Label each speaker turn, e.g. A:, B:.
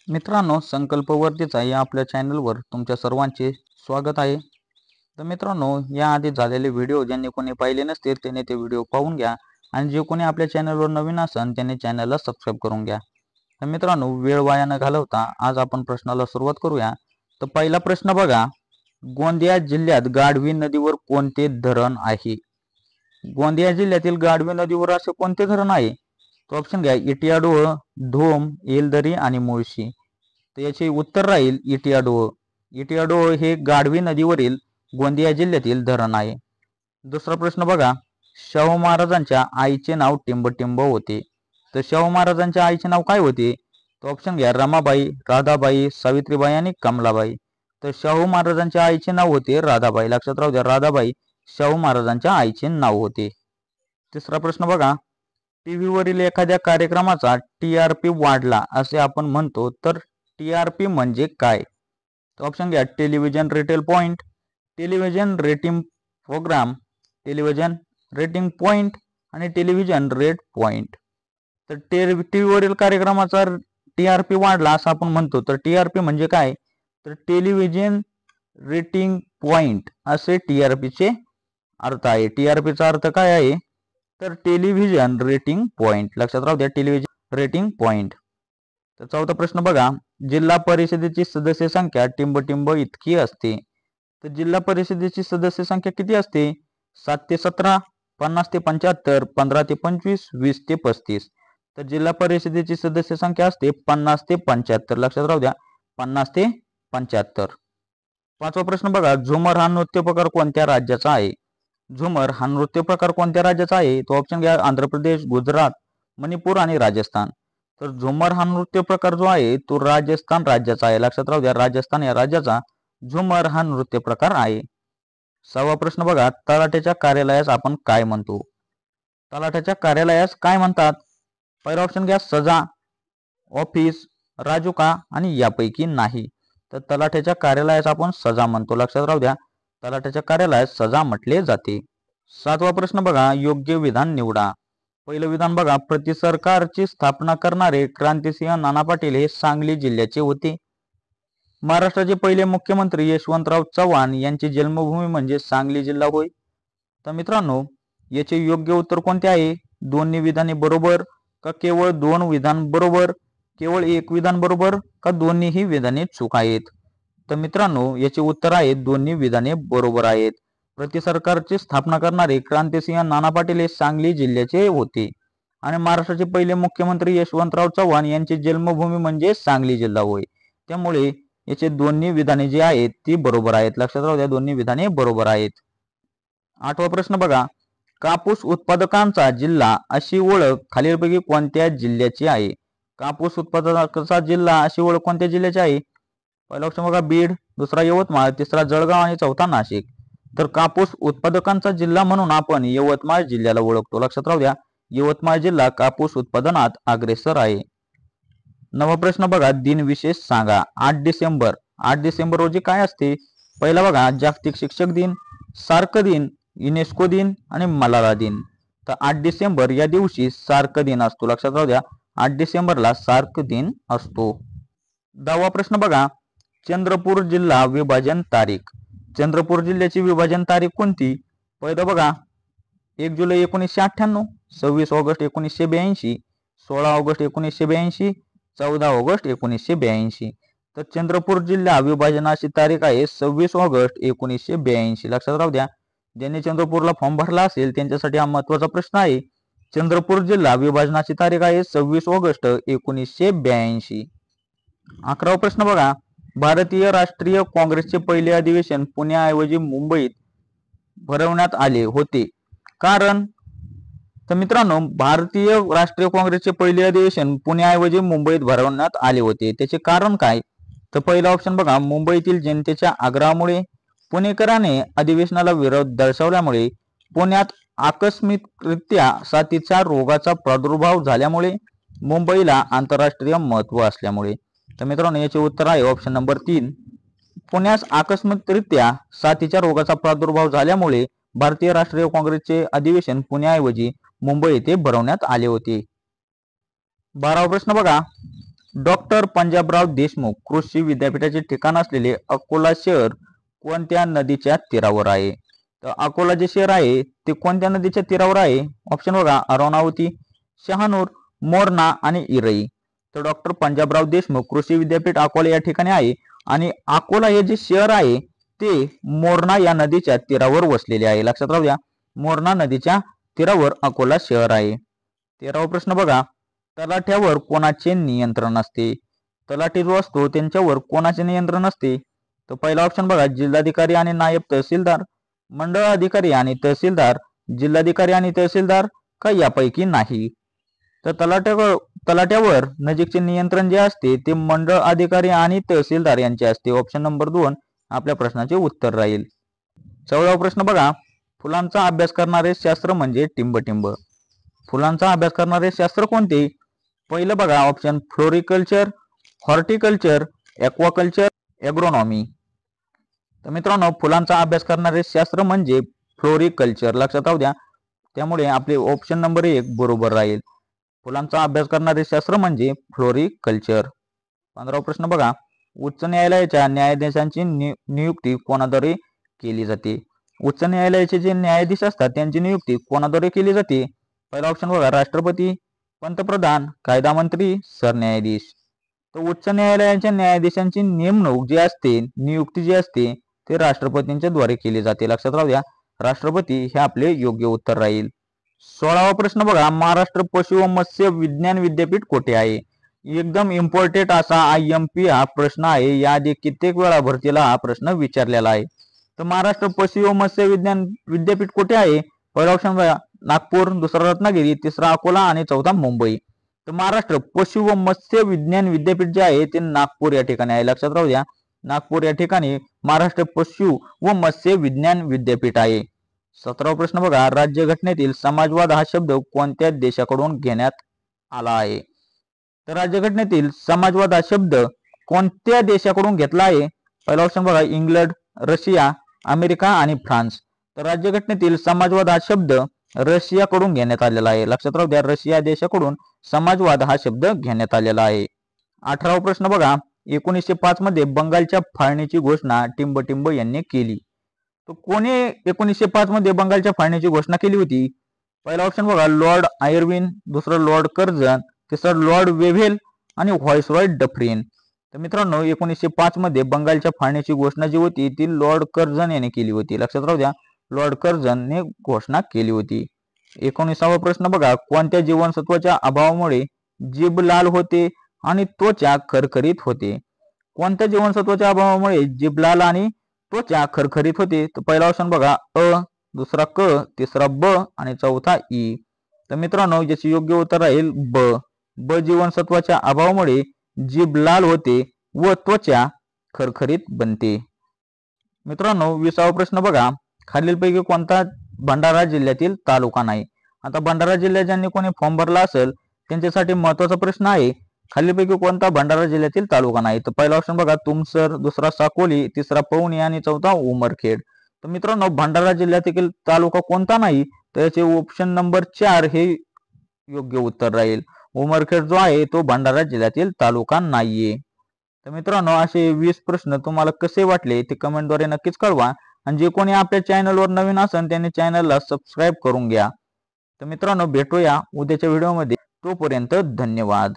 A: मित्रांनो, संकल्पवर्तीचा या आपल्या चॅनलवर तुमच्या सर्वांचे स्वागत आहे. तर मित्रांनो, याआधी झालेले व्हिडिओ ज्यांनी कोणी पाहिले नसतील त्यांनी ते व्हिडिओ पाहून घ्या आणि जे कोणी आपल्या चॅनलवर नवीन असेल त्यांनी चॅनलला सबस्क्राईब करून घ्या. तर मित्रांनो, वेळ वाया न घालवता आज आपण प्रश्नाला सुरुवात करूया. तर पहिला प्रश्न बघा, गोंदिया जिल्ह्यात गाढवी नदीवर कोणते धरण आहे? गोंदिया जिल्ह्यातील गाढवी नदीवर असे कोणते धरण आहे? तो ऑप्शन घ्या, इटियाडोह, धोम, येलदरी आणि मुळशी. तर याचे उत्तर राहील इटियाडोह. इटियाडोह हे गाढवी नदीवरील गोंदिया जिल्ह्यातील धरण आहे. दुसरा प्रश्न बघा, शाहू महाराजांच्या आईचे नाव टिंबटिंब होते. तर शाहू महाराजांच्या आईचे नाव काय होते? तो ऑप्शन घ्या, रमाबाई, राधाबाई, सावित्रीबाई आणि कमलाबाई. तर शाहू महाराजांच्या आईचे नाव होते राधाबाई. लक्षात राहू द्या, राधाबाई शाहू महाराजांच्या आईचे नाव होते. तिसरा प्रश्न बघा, टीव्ही वरील एखाद्या कार्यक्रमाचा TRP वाढला असे आपण म्हणतो, तर TRP म्हणजे काय? ऑप्शन घ्या, television retail point, television rating programme, television rating point आणि टेलिव्हिजन रेट पॉइंट. तर टीव्ही वरील कार्यक्रमाचा TRP वाढला असं आपण म्हणतो, तर TRP म्हणजे काय? तर टेलिव्हिजन रेटिंग पॉइंट असे TRP चे अर्थ आहे. TRP चा अर्थ काय आहे? तर टेलिव्हिजन रेटिंग पॉइंट. लक्षात राहू द्या, टेलिव्हिजन रेटिंग पॉइंट. तर चौथा प्रश्न बघा, जिल्हा परिषदेची सदस्य संख्या टिंबटिंब इतकी असते. तर जिल्हा परिषदेची सदस्य संख्या किती असते? 7 ते 17, 50 ते 75, 15 ते 25, 20 ते 35. तर जिल्हा परिषदेची सदस्य संख्या असते 50 ते 75. लक्षात राहू द्या, 50 ते 75. पाचवा प्रश्न बघा, झुमर हा नृत्य प्रकार कोणत्या राज्याचा आहे? झुमर हा नृत्य प्रकार कोणत्या राज्याचा आहे? तो ऑप्शन घ्या, आंध्र प्रदेश, गुजरात, मणिपूर आणि राजस्थान. तर झुमर हा नृत्य प्रकार जो आहे तो राजस्थान राज्याचा आहे. लक्षात राहू द्या, राजस्थान या राज्याचा झुमर हा नृत्य प्रकार आहे. सहावा प्रश्न बघा, तलाठ्याच्या कार्यालयास आपण काय म्हणतो? तलाठ्याच्या कार्यालयास काय म्हणतात? पहिला ऑप्शन घ्या, सजा, ऑफिस, राजुका आणि यापैकी नाही. तर तलाठ्याच्या कार्यालयास आपण सजा म्हणतो. लक्षात राहू द्या, तलाठ्याच्या कार्यालयास सजा म्हटले जाते. सातवा प्रश्न बघा, योग्य विधान निवडा. पहिलं विधान बघा, प्रति सरकारची स्थापना करणारे क्रांतिसिंह नाना पाटील हे सांगली जिल्ह्याचे होते. महाराष्ट्राचे पहिले मुख्यमंत्री यशवंतराव चव्हाण यांची जन्मभूमी म्हणजे सांगली जिल्हा होय. तर मित्रांनो, याचे योग्य उत्तर कोणते आहे? दोन्ही विधाने बरोबर का केवळ दोन विधान बरोबर, केवळ एक विधान बरोबर का दोन्हीही विधाने चूक आहेत? तर मित्रांनो, याचे उत्तर आहे दोन्ही विधाने बरोबर आहेत. प्रति सरकारची स्थापना करणारे क्रांतिसिंह नाना पाटील हे सांगली जिल्ह्याचे होते आणि महाराष्ट्राचे पहिले मुख्यमंत्री यशवंतराव चव्हाण यांची जन्मभूमी म्हणजे सांगली जिल्हा होय. त्यामुळे याचे दोन्ही विधाने जी आहेत ती बरोबर आहेत. लक्षात राहू द्या, दोन्ही विधाने बरोबर आहेत. आठवा प्रश्न बघा, कापूस उत्पादकांचा जिल्हा अशी ओळख खालीलपैकी कोणत्या जिल्ह्याची आहे? कापूस उत्पादकांचा जिल्हा अशी ओळख कोणत्या जिल्ह्याची आहे? पहिला ऑप्शन बघा, बीड, दुसरा यवतमाळ, तिसरा जळगाव आणि चौथा नाशिक. तर कापूस उत्पादकांचा जिल्हा म्हणून आपण यवतमाळ जिल्ह्याला ओळखतो. लक्षात राहू द्या, यवतमाळ जिल्हा कापूस उत्पादनात अग्रेसर आहे. नवा प्रश्न बघा, दिन विशेष सांगा. 8 डिसेंबर 8 डिसेंबर रोजी काय असते? पहिला बघा, जागतिक शिक्षक दिन, सार्क दिन, युनेस्को दिन आणि मलाला दिन. तर 8 डिसेंबर या दिवशी सार्क दिन असतो. लक्षात राहू द्या, 8 डिसेंबरला सार्क दिन असतो. 10वा प्रश्न बघा, चंद्रपूर जिल्हा विभाजन तारीख. चंद्रपूर जिल्ह्याची विभाजन तारीख कोणती? पहिलं बघा, 1 जुलै 1998, 26 ऑगस्ट 1982, 16 ऑगस्ट 1982, 14 ऑगस्ट 1982. तर चंद्रपूर जिल्हा विभाजनाची तारीख आहे 26 ऑगस्ट 1982. लक्षात राहू द्या, ज्यांनी चंद्रपूरला फॉर्म भरला असेल त्यांच्यासाठी हा महत्वाचा प्रश्न आहे. चंद्रपूर जिल्हा विभाजनाची तारीख आहे 26 ऑगस्ट 1982. 11वा प्रश्न बघा, भारतीय राष्ट्रीय काँग्रेसचे पहिले अधिवेशन पुण्याऐवजी मुंबईत भरवण्यात आले होते. कारण? तर मित्रांनो, भारतीय राष्ट्रीय काँग्रेसचे पहिले अधिवेशन पुण्याऐवजी मुंबईत भरवण्यात आले होते. त्याचे कारण काय? तर पहिला ऑप्शन बघा, मुंबईतील जनतेच्या आग्रहामुळे, पुणेकरांनी अधिवेशनाला विरोध दर्शवल्यामुळे, पुण्यात आकस्मिकरित्या साथीच्या रोगाचा प्रादुर्भाव झाल्यामुळे, मुंबईला आंतरराष्ट्रीय महत्त्व असल्यामुळे. तर मित्रांनो, याचे उत्तर आहे ऑप्शन नंबर 3. पुण्यास आकस्मिकरित्या साथीच्या रोगाचा प्रादुर्भाव झाल्यामुळे भारतीय राष्ट्रीय काँग्रेसचे अधिवेशन पुण्याऐवजी मुंबई येथे भरवण्यात आले होते. 12वा प्रश्न बघा, डॉक्टर पंजाबराव देशमुख कृषी विद्यापीठाचे ठिकाण असलेले अकोला शहर कोणत्या नदीच्या तीरावर आहे? तर अकोला जे शहर आहे ते कोणत्या नदीच्या तीरावर आहे? ऑप्शन बघा, अरुणावती, शहानूर, मोरणा आणि इरई. तर डॉक्टर पंजाबराव देशमुख कृषी विद्यापीठ अकोला या ठिकाणी आहे आणि अकोला हे जे शहर आहे ते मोरणा या नदीच्या तीरावर वसलेले आहे. लक्षात राहू द्या, मोरणा नदीच्या तीरावर अकोला शहर आहे. 13वा प्रश्न बघा, तलाठ्यावर कोणाचे नियंत्रण असते? तलाठी जो असतो त्यांच्यावर कोणाचे नियंत्रण असते? तर पहिला ऑप्शन बघा, जिल्हाधिकारी आणि नायब तहसीलदार, मंडळ अधिकारी आणि तहसीलदार, जिल्हाधिकारी आणि तहसीलदार का यापैकी नाही? तर तलाट्यावर नजीकचे नियंत्रण जे असते ते मंडळ अधिकारी आणि तहसीलदार यांचे असते. ऑप्शन नंबर 2 आपल्या प्रश्नाचे उत्तर राहील. 14वा प्रश्न बघा, फुलांचा अभ्यास करणारे शास्त्र म्हणजे टिंबटिंब. फुलांचा अभ्यास करणारे शास्त्र कोणते? पहिलं बघा option floriculture, horticulture, aquaculture, agronomy. तर मित्रांनो, फुलांचा अभ्यास करणारे शास्त्र म्हणजे फ्लोरिकल्चर. लक्षात राहू द्या, त्यामुळे आपले ऑप्शन नंबर 1 बरोबर राहील. फुलांचा अभ्यास करणारे शास्त्र म्हणजे फ्लोरिकल्चर. 15वा प्रश्न बघा, उच्च न्यायालयाच्या न्यायाधीशांची नियुक्ती कोणाद्वारे केली जाते? उच्च न्यायालयाचे जे न्यायाधीश असतात त्यांची नियुक्ती कोणाद्वारे केली जाते? पहिला ऑप्शन बघा, राष्ट्रपती, पंतप्रधान, कायदा मंत्री, सरन्यायाधीश. तर उच्च न्यायालयाच्या न्यायाधीशांची नेमणूक जी असते, नियुक्ती जी असते ते राष्ट्रपतींच्या द्वारे केली जाते. लक्षात राहू द्या, राष्ट्रपती हे आपले योग्य उत्तर राहील. 16वा प्रश्न बघा, महाराष्ट्र पशु व मत्स्य विज्ञान विद्यापीठ कोठे आहे? एकदम इम्पॉर्टंट असा IMP हा प्रश्न आहे. याआधी कित्येक वेळा भरतीला हा प्रश्न विचारलेला आहे. तर महाराष्ट्र पशु व मत्स्य विज्ञान विद्यापीठ कोठे आहे? पहिला ऑप्शन बघा, नागपूर, दुसरा रत्नागिरी, तिसरा अकोला आणि चौथा मुंबई. तर महाराष्ट्र पशु व मत्स्य विज्ञान विद्यापीठ जे आहे ते नागपूर या ठिकाणी आहे. लक्षात राहू द्या, नागपूर या ठिकाणी महाराष्ट्र पशु व मत्स्य विज्ञान विद्यापीठ आहे. 17वा प्रश्न बघा, राज्यघटनेतील समाजवाद हा शब्द कोणत्या देशाकडून घेण्यात आला आहे? तर राज्यघटनेतील समाजवाद हा शब्द कोणत्या देशाकडून घेतला आहे? पहिला ऑप्शन बघा, इंग्लंड, रशिया, अमेरिका आणि फ्रान्स. तर राज्यघटनेतील समाजवाद हा शब्द रशियाकडून घेण्यात आलेला आहे. लक्षात राहू द्या, रशिया देशाकडून समाजवाद हा शब्द घेण्यात आलेला आहे. 18वा प्रश्न बघा, 1905 मध्ये बंगालच्या फाळणीची घोषणा टिंबटिंब यांनी केली. तर कोणी 1905 मध्ये बंगालच्या फाळणीची घोषणा केली होती? पहिला ऑप्शन बघा, लॉर्ड आयर्विन, दुसरं लॉर्ड कर्झन, तिसरं लॉर्ड वेव्हेल आणि व्हॉइसरॉय डफरीन. तर मित्रांनो, 1905 मध्ये बंगालच्या फाळणीची घोषणा जी होती ती लॉर्ड कर्झन यांनी केली होती. लक्षात राहू द्या, लॉर्ड कर्झन ने घोषणा केली होती. 19वा प्रश्न बघा, कोणत्या जीवनसत्वाच्या अभावामुळे जीभ लाल होते आणि त्वचा खरखरीत होते? कोणत्या जीवनसत्वाच्या अभावामुळे जीभ लाल आणि त्वचा खरखरीत होते? तर पहिला ऑप्शन बघा, अ, दुसरा क, तिसरा ब आणि चौथा ई. तर मित्रांनो, याचे योग्य उत्तर राहील ब जीवनसत्वाच्या अभावामुळे जीभ लाल होते व त्वचा खरखरीत बनते. मित्रांनो, 20वा प्रश्न बघा, खालीलपैकी कोणता भंडारा जिल्ह्यातील तालुका नाही? आता भंडारा जिल्ह्यात ज्यांनी कोणी फॉर्म भरला असेल त्यांच्यासाठी महत्वाचा प्रश्न आहे, खालीलपैकी कोणता भंडारा जिल्ह्यातील तालुका नाही? तर पहिला ऑप्शन बघा, तुमसर, दुसरा साकोली, तिसरा पवनी आणि चौथा उमरखेड. तर मित्रांनो, भंडारा जिल्ह्यातील तालुका कोणता नाही? तर याचे ऑप्शन नंबर 4 हे योग्य उत्तर राहील. उमरखेड जो आहे तो भंडारा जिल्ह्यातील तालुका नाहीये. तर मित्रांनो, असे 20 प्रश्न तुम्हाला कसे वाटले ते कमेंटद्वारे नक्कीच कळवा आणि जे कोणी आपल्या चॅनलवर नवीन असेल त्यांनी चॅनलला सबस्क्राईब करून घ्या. तर मित्रांनो, भेटूया उद्याच्या व्हिडिओमध्ये. तोपर्यंत धन्यवाद.